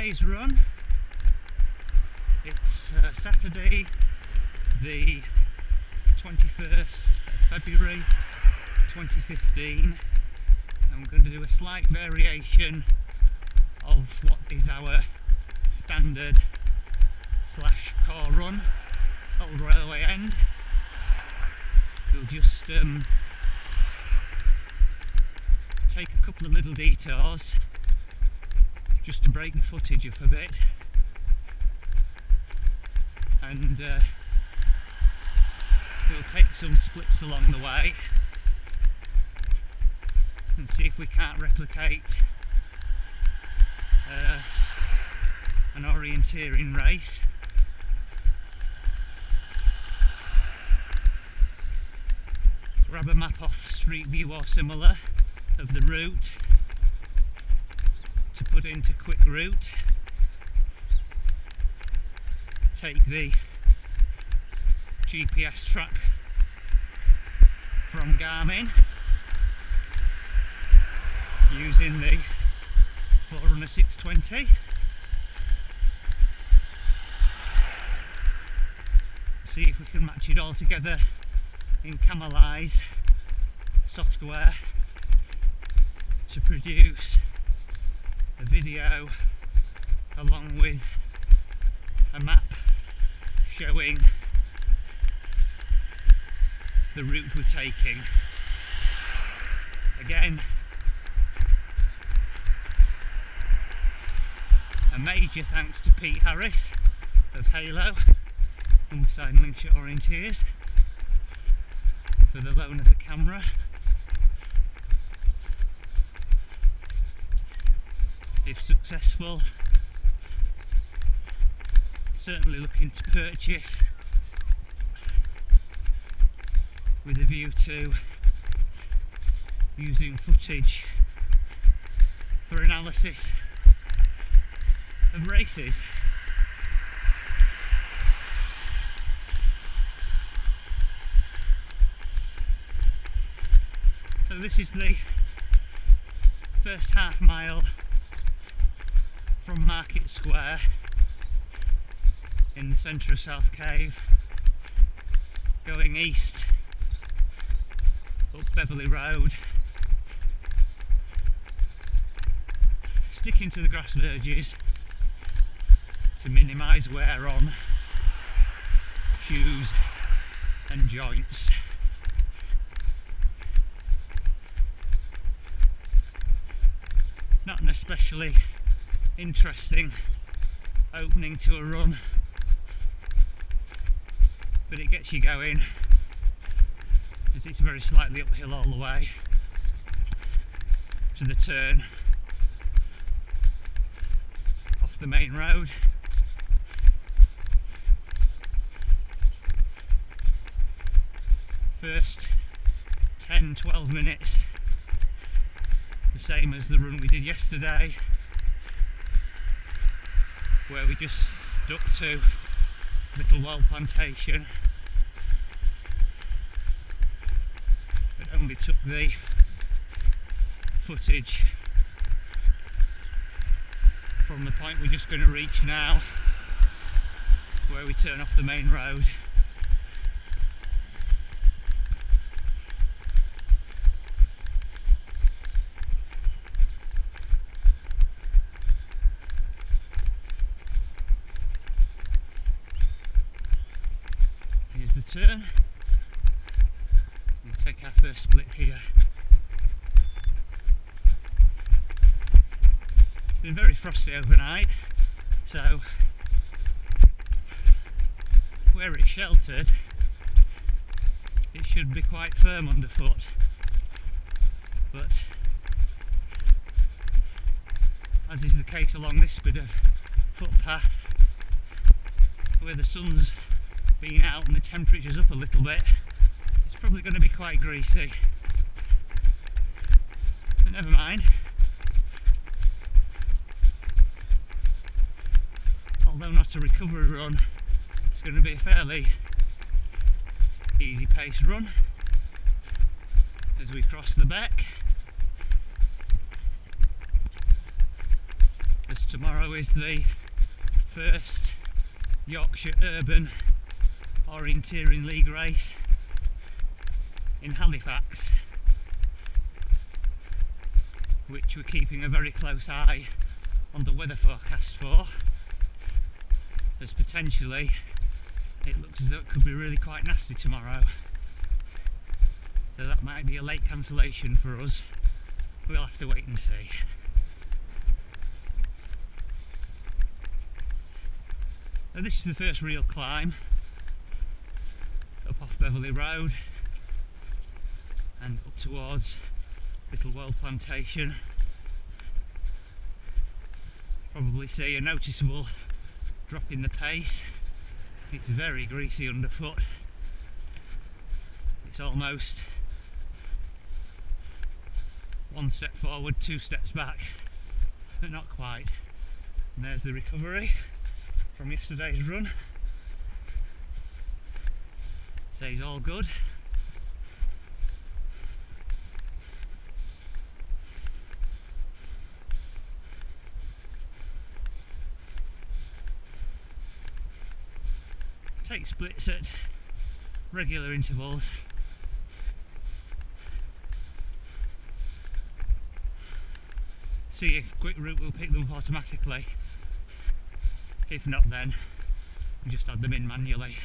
today's run. It's Saturday the 21st of February 2015. I'm going to do a slight variation of what is our standard / car run, Old Railway End. We'll just take a couple of little detours just to break the footage up a bit, and we'll take some splits along the way and see if we can't replicate an orienteering race. Grab a map off Street View or similar of the route to put into quick route. Take the GPS track from Garmin using the Forerunner 620. See if we can match it all together in Camelize software to produce a video along with a map showing the route we're taking. Again, a major thanks to Pete Harris of Halo, Humberside and Lincolnshire Orienteers, for the loan of the camera. If successful, certainly looking to purchase with a view to using footage for analysis of races. So this is the first half mile from Market Square in the centre of South Cave, going east up Beverley Road, sticking to the grass verges to minimise wear on shoes and joints. Not an especially interesting opening to a run, but it gets you going as it's very slightly uphill all the way to the turn off the main road. First 10-12 minutes the same as the run we did yesterday, where we just stuck to Little Well Plantation, but only took the footage from the point we're just going to reach now, where we turn off the main road. Here's the turn. We'll take our first split here. It's been very frosty overnight, so where it's sheltered it should be quite firm underfoot, but as is the case along this bit of footpath where the sun's been out and the temperature's up a little bit, it's probably going to be quite greasy, but never mind. Although not a recovery run, it's going to be a fairly easy paced run as we cross the beck. As tomorrow is the first Yorkshire Urban Orienteering League race in Halifax, which we're keeping a very close eye on the weather forecast for, as potentially it looks as though it could be really quite nasty tomorrow. So that might be a late cancellation for us. We'll have to wait and see. Now this is the first real climb up off Beverley Road and up towards Little World Plantation. Probably see a noticeable drop in the pace. It's very greasy underfoot. It's almost one step forward, two steps back, but not quite. And there's the recovery from yesterday's run. Says all good. Take splits at regular intervals. See if Quick Route will pick them up automatically. If not, then we just add them in manually.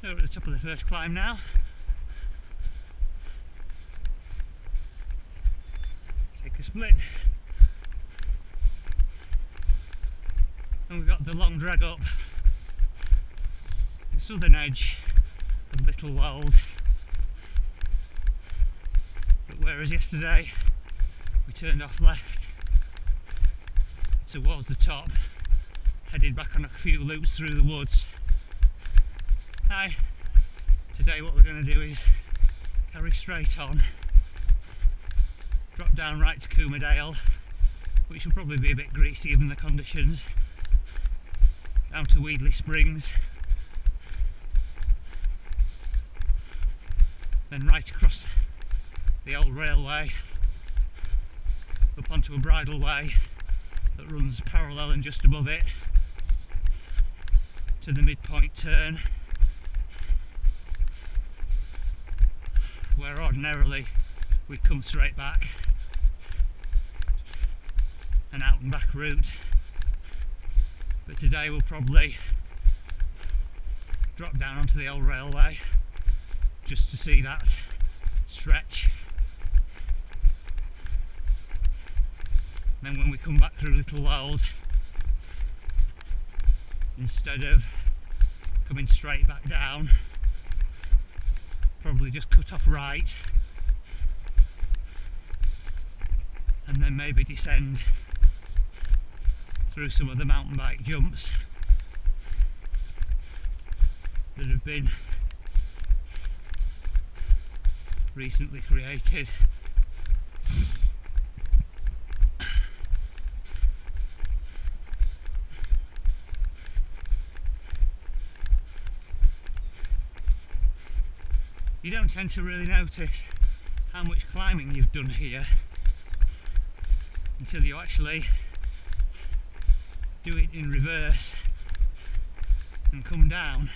So we're at the top of the first climb now. Take a split. And we've got the long drag up the southern edge of Little Wold. But whereas yesterday we turned off left towards the top, headed back on a few loops through the woods, today what we're going to do is carry straight on, drop down right to Coomerdale, which will probably be a bit greasy given the conditions, down to Weedley Springs, then right across the old railway up onto a bridleway that runs parallel and just above it to the midpoint turn, where ordinarily we'd come straight back, an out and back route, but today we'll probably drop down onto the old railway just to see that stretch. And then when we come back through Little Wold, instead of coming straight back down, probably just cut off right and then maybe descend through some of the mountain bike jumps that have been recently created. You don't tend to really notice how much climbing you've done here until you actually do it in reverse and come down,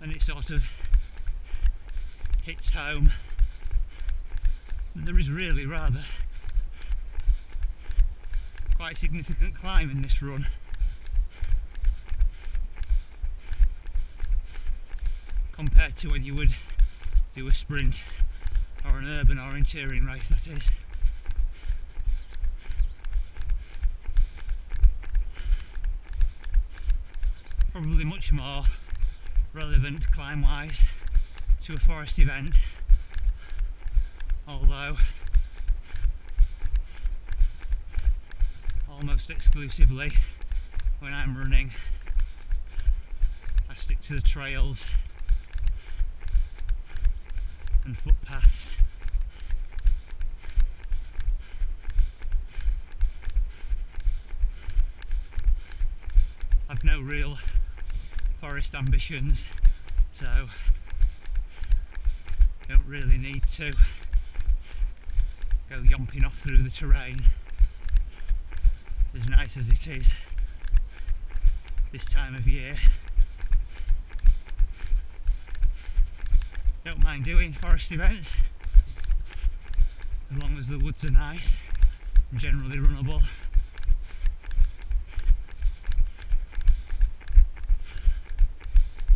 and it sort of hits home that there is really rather quite significant climb in this run. Compared to when you would do a sprint or an urban orienteering race, that is. Probably much more relevant climb-wise to a forest event, although almost exclusively when I'm running I stick to the trails and footpaths. I've no real forest ambitions, so Don't really need to go yomping off through the terrain, as nice as it is this time of year. Don't mind doing forest events as long as the woods are nice and generally runnable.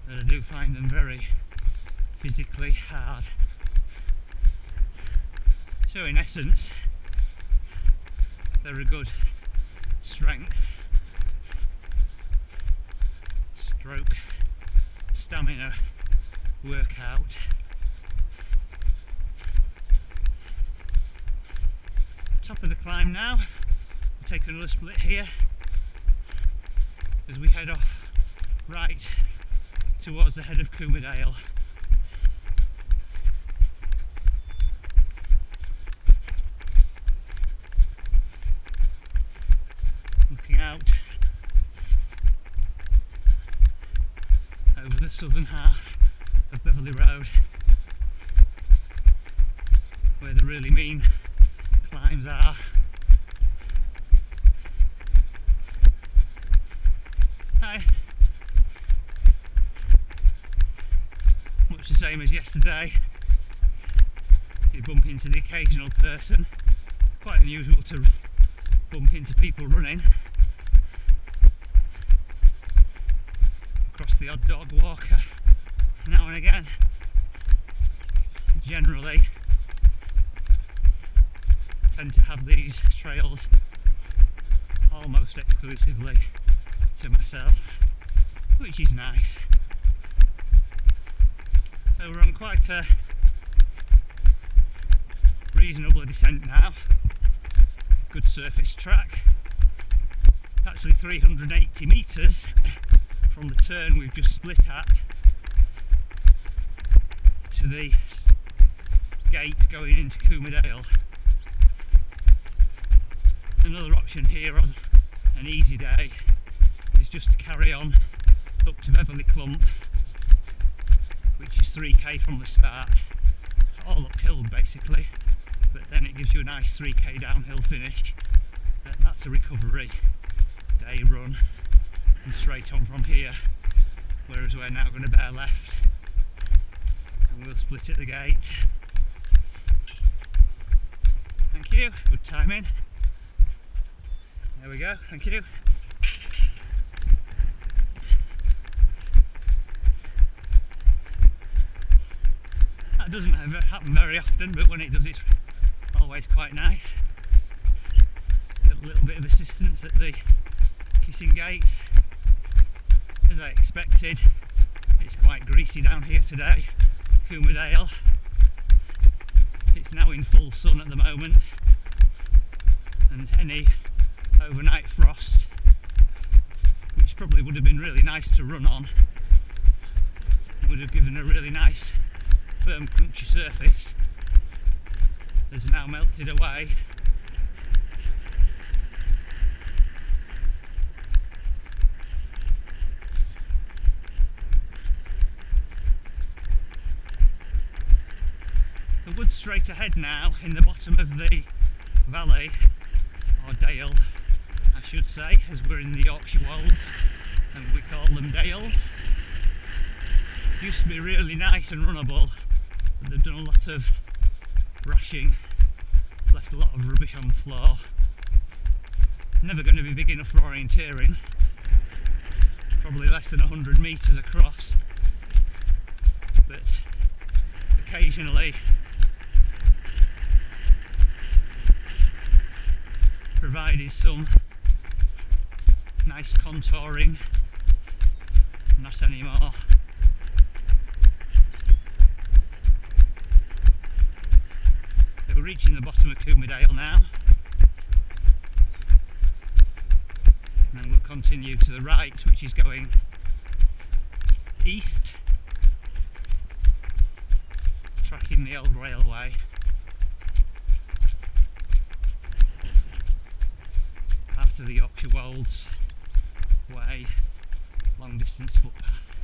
But I do find them very physically hard. So in essence, they're a good strength, stroke, stamina workout. Top of the climb now. We'll take another split here as we head off right towards the head of Coomerdale. Looking out over the southern half of Beverley Road, where the really mean climbs are. Hi. Much the same as yesterday, you bump into the occasional person. Quite unusual to bump into people running. Across the odd dog walker now and again. Generally tend to have these trails almost exclusively to myself, which is nice. So we're on quite a reasonable descent now. Good surface track. Actually 380 metres from the turn we've just split at to the gate going into Coomerdale. Another option here on an easy day is just to carry on up to Beverley Clump, which is 3k from the start, all uphill basically, but then it gives you a nice 3k downhill finish. That's a recovery day run and straight on from here, whereas we're now going to bear left and we'll split at the gate. Thank you, good timing. There we go, thank you. That doesn't happen very often, but when it does, it's always quite nice. A little bit of assistance at the kissing gates. As I expected, it's quite greasy down here today, Coomerdale. It's now in full sun at the moment, and any overnight frost, which probably would have been really nice to run on, would have given a really nice firm crunchy surface, has now melted away. The woods straight ahead now in the bottom of the valley, or dale I should say, as we're in the Yorkshire Wolds and we call them dales. Used to be really nice and runnable, but they've done a lot of brushing, left a lot of rubbish on the floor. Never going to be big enough for orienteering, probably less than 100 metres across, but occasionally provided some nice contouring. Not anymore. So we're reaching the bottom of Coomerdale now, and then we'll continue to the right, which is going east, tracking the old railway. After the Yorkshire Wolds way, long distance footpath.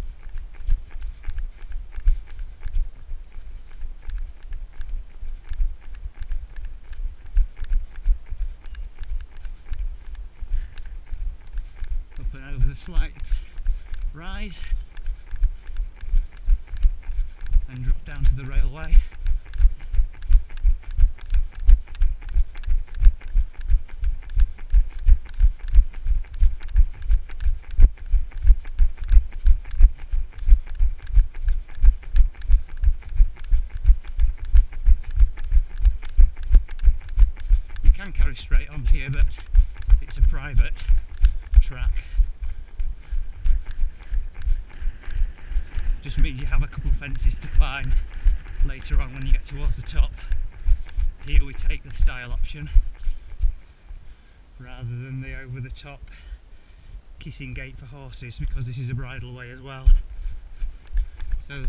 a slight rise and drop down to the railway. You can carry straight on here, but it's a private track. Just means you have a couple of fences to climb later on when you get towards the top. Here we take the style option rather than the over the top kissing gate for horses, because this is a bridleway as well. So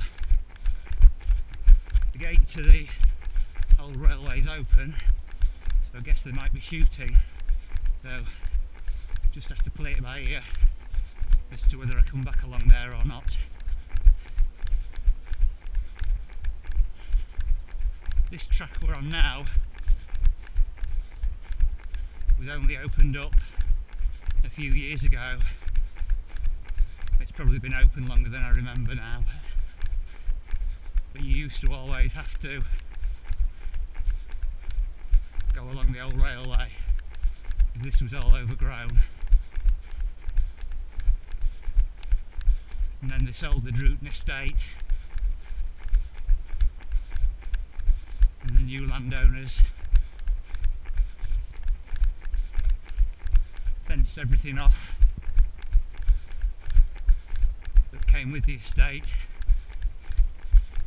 the gate to the old railway is open, so I guess they might be shooting, so just have to play it by ear as to whether I come back along there or not. This track we're on now was only opened up a few years ago. It's probably been open longer than I remember now, but you used to always have to go along the old railway because this was all overgrown. And then they sold the Drooton estate, and the new landowners fenced everything off that came with the estate,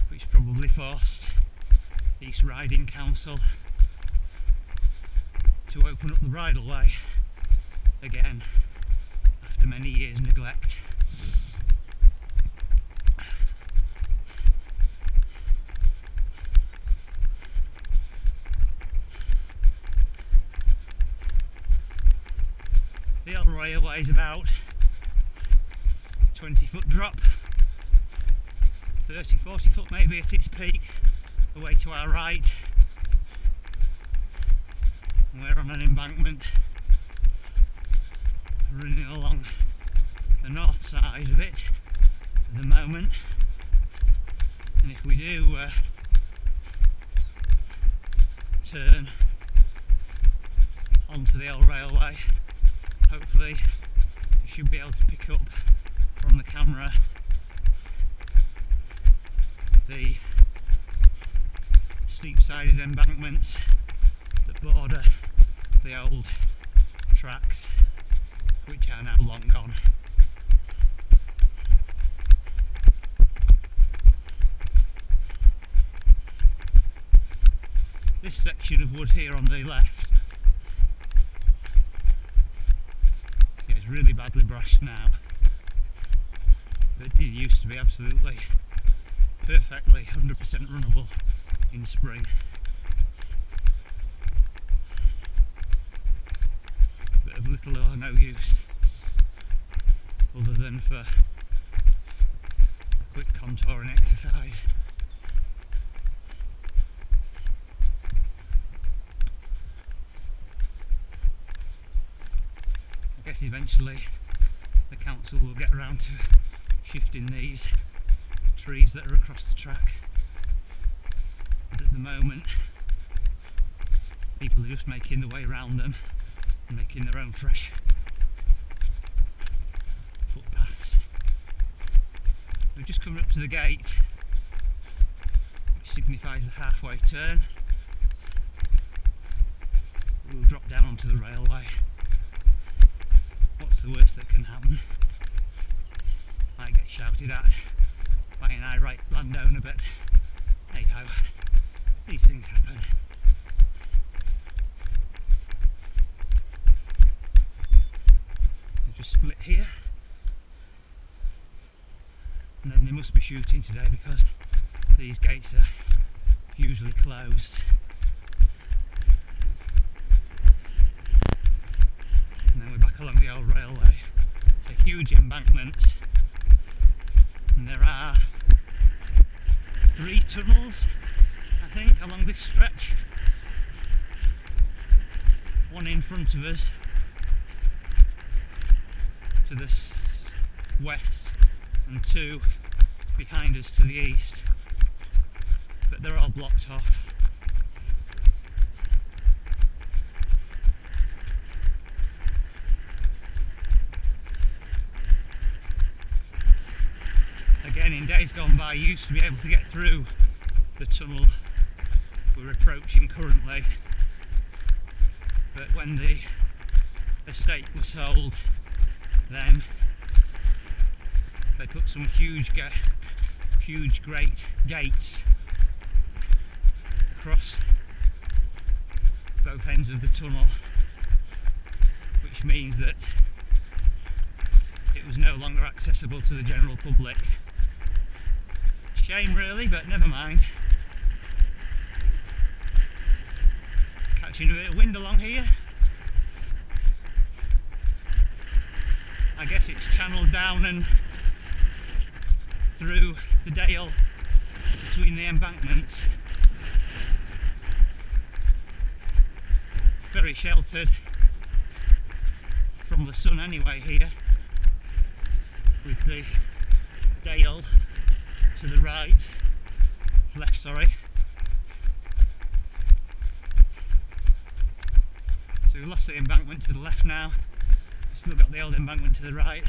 which probably forced East Riding Council to open up the bridleway again after many years' neglect. The old railway is about 20-foot drop, 30-40 foot maybe at its peak, away to our right. And we're on an embankment running along the north side of it at the moment, and if we do turn onto the old railway, hopefully you should be able to pick up from the camera the steep-sided embankments that border the old tracks, which are now long gone. This section of wood here on the left is really badly brushed now, but it used to be absolutely perfectly 100% runnable in spring. But of little or no use other than for a quick contouring exercise. I guess eventually the council will get around to shifting these trees that are across the track, but at the moment people are just making the way around them and making their own fresh footpaths. We're just coming up to the gate, which signifies the halfway turn. We'll drop down onto the railway. What's the worst that can happen? Might get shouted at by an irate landowner, but hey ho, these things happen. They just split here, and then they must be shooting today because these gates are usually closed. And then we're back along the old railway. It's a huge embankment, and there are 3 tunnels, I think, along this stretch. One in front of us to the west and 2 behind us to the east, but they're all blocked off. Again, in days gone by, you used to be able to get through the tunnel we're approaching currently, but when the estate was sold, then they put some huge great gates across both ends of the tunnel, which means that it was no longer accessible to the general public. Shame really, but never mind. Catching a bit of wind along here. I guess it's channeled down and through the dale between the embankments. Very sheltered from the sun anyway here, with the dale to the left, sorry. So we've lost the embankment to the left now, we've still got the old embankment to the right.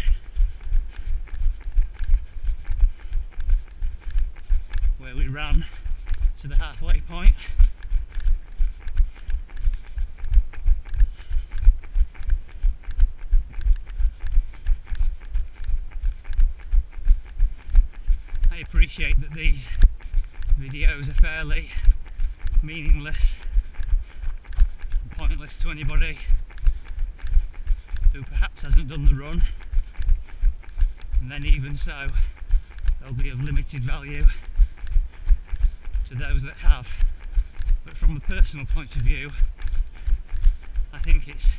Where we ran to the halfway point. I appreciate that these videos are fairly meaningless and pointless to anybody who perhaps hasn't done the run, and then even so they'll be of limited value to those that have. But from a personal point of view, I think it's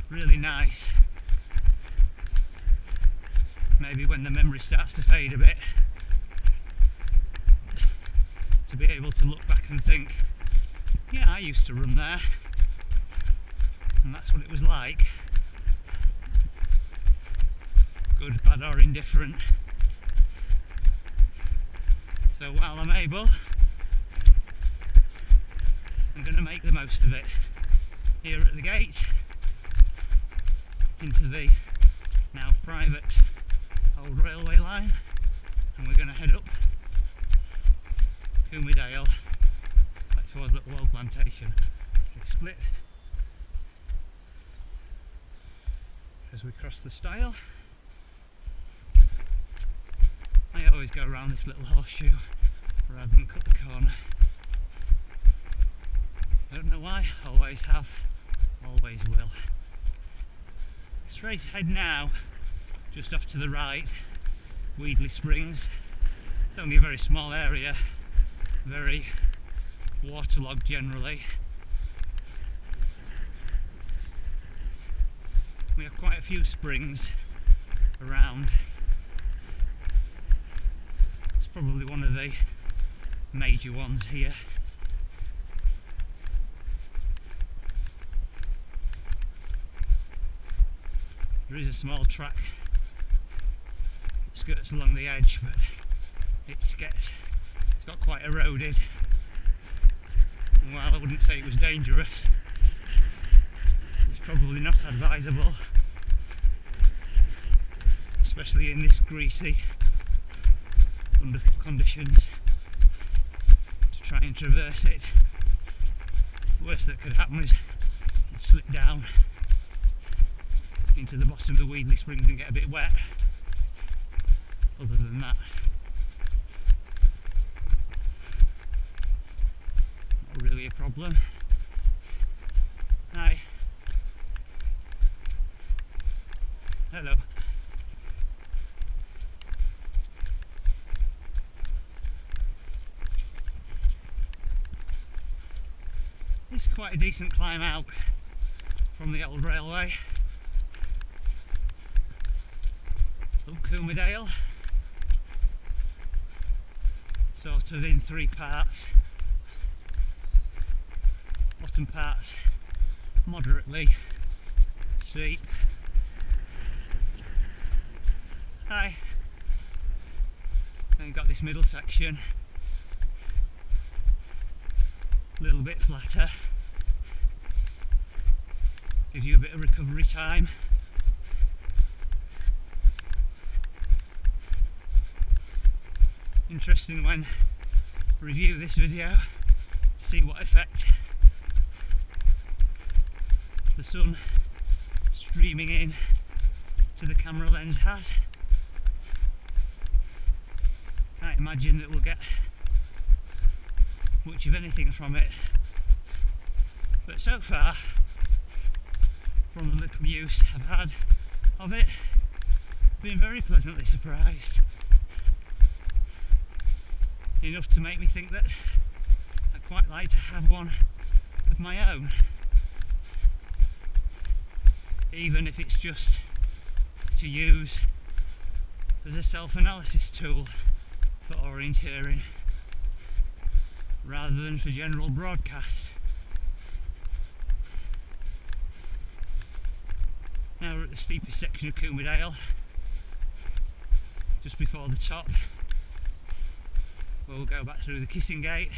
really nice, maybe when the memory starts to fade a bit, to be able to look back and think, yeah, I used to run there and that's what it was like. Good, bad or indifferent. So while I'm able, I'm going to make the most of it. Here at the gate, into the now private old railway line, and we're going to head up Coombeydale back towards Little Well Plantation. Split as we cross the stile. I always go around this little horseshoe rather than cut the corner. I don't know why, always have, always will. Straight ahead now, just off to the right, Weedley Springs. It's only a very small area, very waterlogged generally. We have quite a few springs around. It's probably one of the major ones here. There is a small track that skirts along the edge, but it's got quite eroded. And while I wouldn't say it was dangerous, it's probably not advisable, especially in this greasy, underfoot conditions, to try and traverse it. The worst that could happen is you'd slip down into the bottom of the Weedley Springs and get a bit wet. Other than that, not really a problem. Hi. Hello. It's quite a decent climb out from the old railway. Up Coombeydale, sort of in 3 parts. Bottom part's moderately steep, Hi. Then got this middle section, a little bit flatter, gives you a bit of recovery time. Interesting when I review this video, see what effect the sun streaming in to the camera lens has. Can't imagine that we'll get much of anything from it, but so far, from the little use I've had of it, I've been very pleasantly surprised. Enough to make me think that I'd quite like to have one of my own, even if it's just to use as a self-analysis tool for orienteering rather than for general broadcast. Now we're at the steepest section of Coomerdale, just before the top, where we'll go back through the Kissing Gate.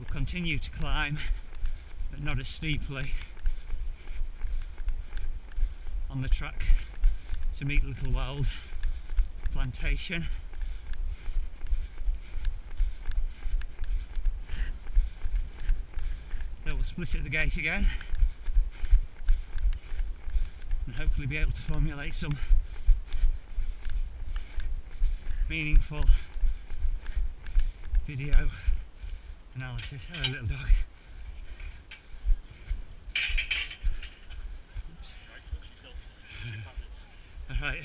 We'll continue to climb, but not as steeply, on the track to meet Little Weald Plantation. Then we'll split at the gate again and hopefully be able to formulate some meaningful video analysis. Hello, little dog. Alright.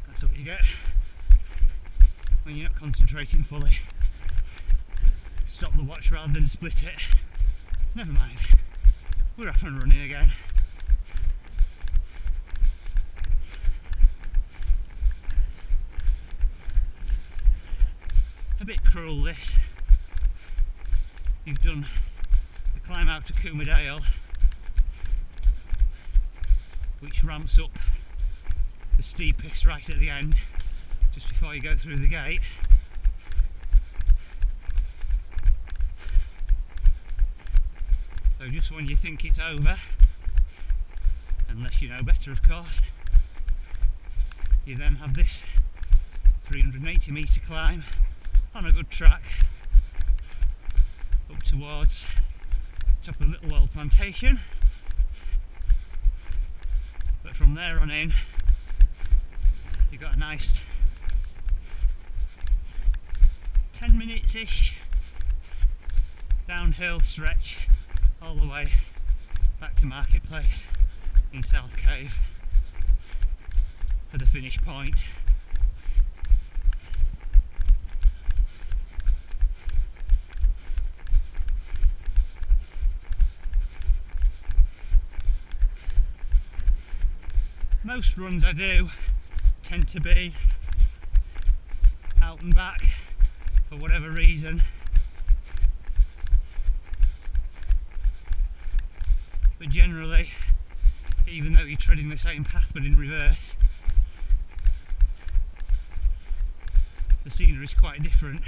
That's what you get when you're not concentrating fully. Stop the watch rather than split it. Never mind. We're off and running again. A bit cruel this. You've done the climb out to Coomerdale, which ramps up the steepest right at the end, just before you go through the gate. So just when you think it's over, unless you know better of course, you then have this 380 metre climb on a good track up towards the top of Little Weald Plantation. But from there on in, you've got a nice 10 minutes-ish downhill stretch all the way back to Marketplace in South Cave for the finish point. Most runs I do tend to be out and back for whatever reason, but generally, even though you're treading the same path but in reverse, the scenery is quite different.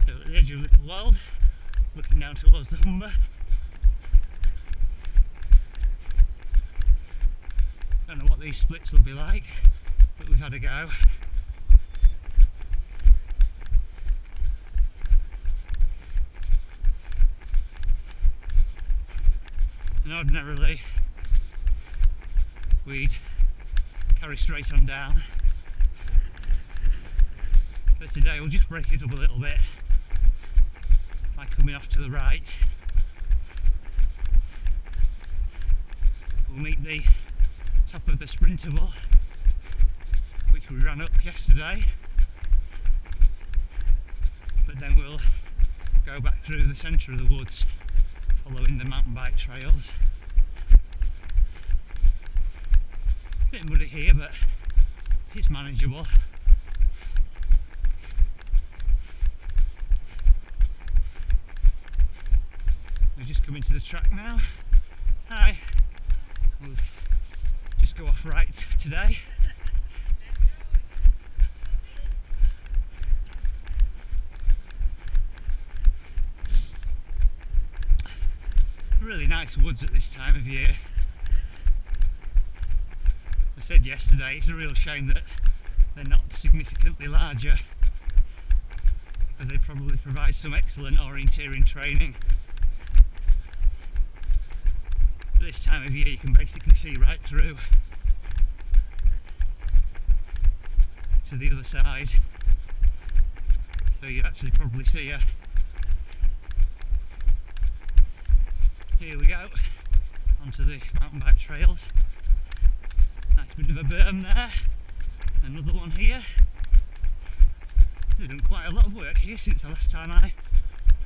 So at the edge of Little Weald, looking down towards the Humber. Don't know what these splits will be like, but we've had a go. And ordinarily we'd carry straight on down, but today we'll just break it up a little bit by coming off to the right. We'll meet the top of the Sprinterville, which we ran up yesterday, but then we'll go back through the centre of the woods following the mountain bike trails. Bit muddy here, but it's manageable. We're just coming to the track now. Hi. We'll just go off right today. Really nice woods at this time of year. I said yesterday, it's a real shame that they're not significantly larger, as they probably provide some excellent orienteering training. At this time of year you can basically see right through to the other side, so you actually probably see a... Here we go, onto the mountain bike trails. Nice bit of a berm there, another one here. They've done quite a lot of work here since the last time I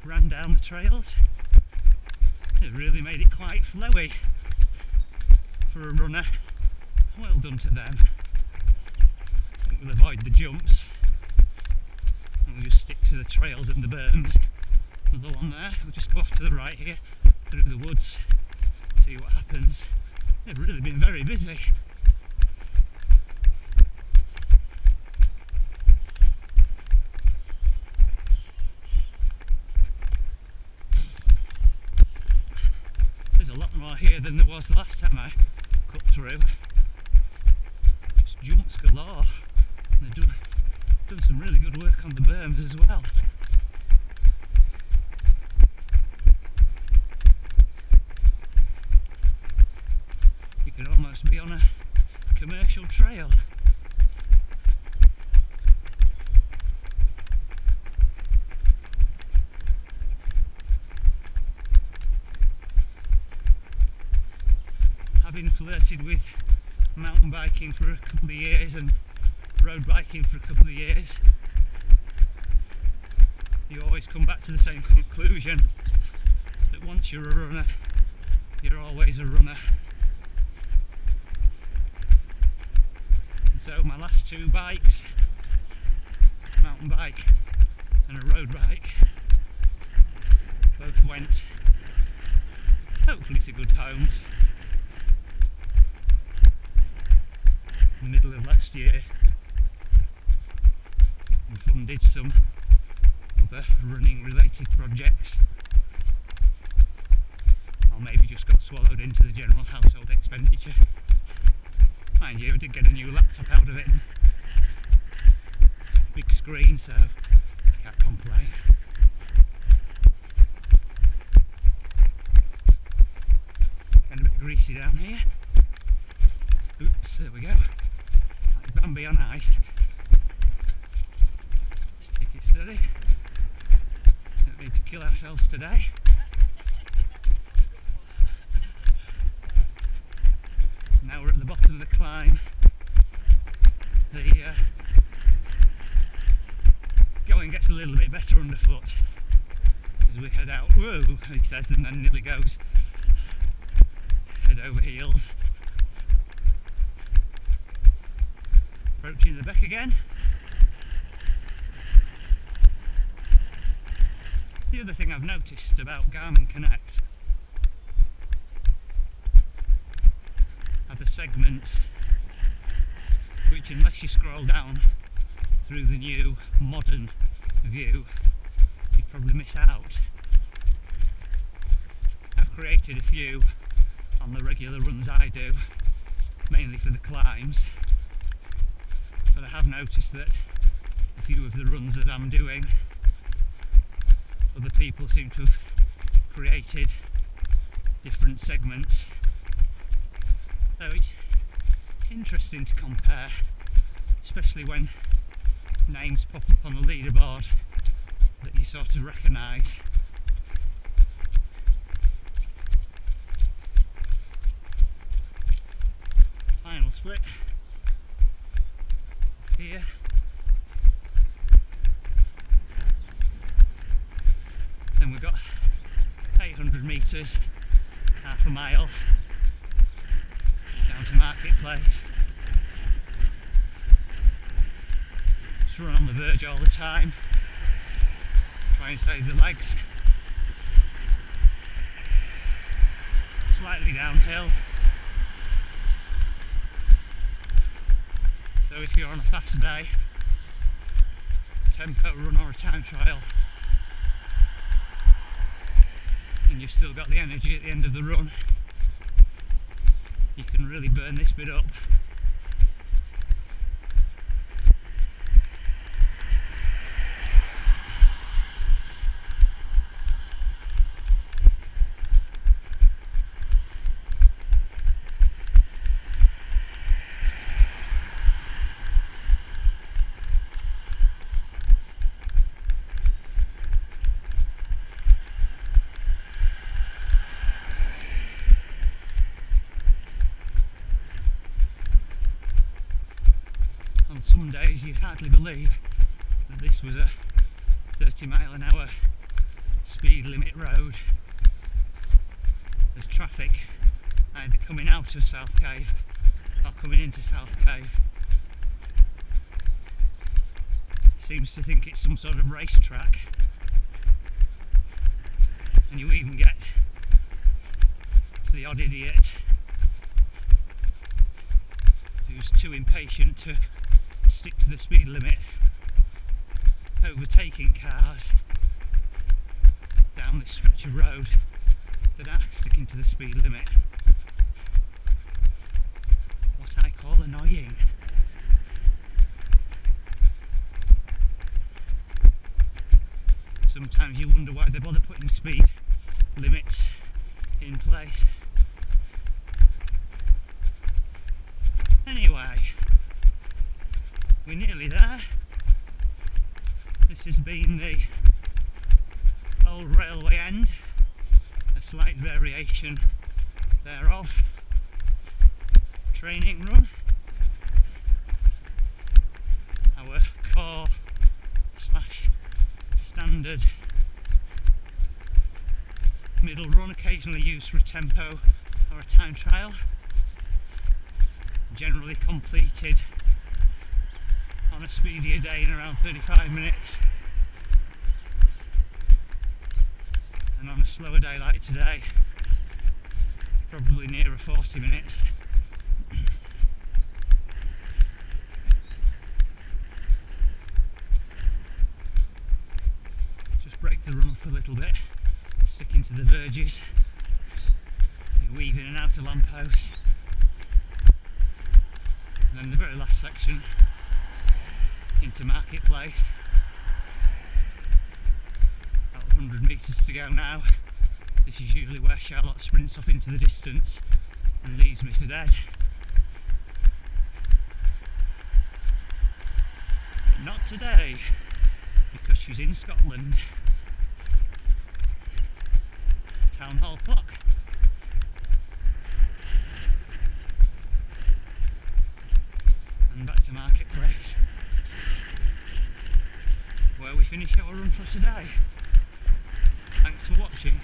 ran down the trails. They've really made it quite flowy for a runner. Well done to them. I think we'll avoid the jumps and we'll just stick to the trails and the berms. Another one there. We'll just go off to the right here through the woods, see what happens. They've really been very busy. There's a lot more here than there was the last time I cut through. Just jumps galore. And they've done some really good work on the berms as well. You could almost be on a commercial trail. Having flirted with mountain biking for a couple of years and road biking for a couple of years, you always come back to the same conclusion, that once you're a runner, you're always a runner. And so my last two bikes, a mountain bike and a road bike, both went hopefully to good homes. In the middle of last year, we funded some other running related projects, or maybe just got swallowed into the general household expenditure. Mind you, I did get a new laptop out of it, big screen, so I can't complain. Getting a bit greasy down here. Oops, there we go. Like Bambi on ice. Let's take it steady. Don't need to kill ourselves today. Now we're at the bottom of the climb. The going gets a little bit better underfoot as we head out. Whoa, he says, and then nearly goes head over heels. Approaching the beck again. The other thing I've noticed about Garmin Connect are the segments which, unless you scroll down through the new modern view, you probably miss out. I've created a few on the regular runs I do, mainly for the climbs. But I have noticed that a few of the runs that I'm doing, other people seem to have created different segments. So it's interesting to compare, especially when names pop up on the leaderboard that you sort of recognise. Final split. Here. Then we've got 800 metres, half a mile down to Marketplace, just run on the verge all the time, try and save the legs. Slightly downhill, so if you're on a fast day, tempo run or a time trial, and you've still got the energy at the end of the run, you can really burn this bit up. On some days you'd hardly believe that this was a 30-mile-an-hour speed limit road. There's traffic either coming out of South Cave or coming into South Cave. Seems to think it's some sort of racetrack, and you even get the odd idiot who's too impatient to stick to the speed limit, overtaking cars down this stretch of road that are sticking to the speed limit. What I call annoying. Sometimes you wonder why they bother putting speed limits in place. Anyway, we're nearly there. This has been the old railway end, a slight variation thereof. Training run. Our core / standard middle run, occasionally used for a tempo or a time trial. Generally completed on a speedier day in around 35 minutes, and on a slower day like today, probably nearer 40 minutes. Just break the run up a little bit, sticking to the verges, weave in and out of lampposts, and then the very last section into Marketplace. About 100 metres to go now. This is usually where Charlotte sprints off into the distance and leaves me for dead. But not today, because she's in Scotland. Town Hall clock. And back to Marketplace, where we finish our run for today. Thanks for watching.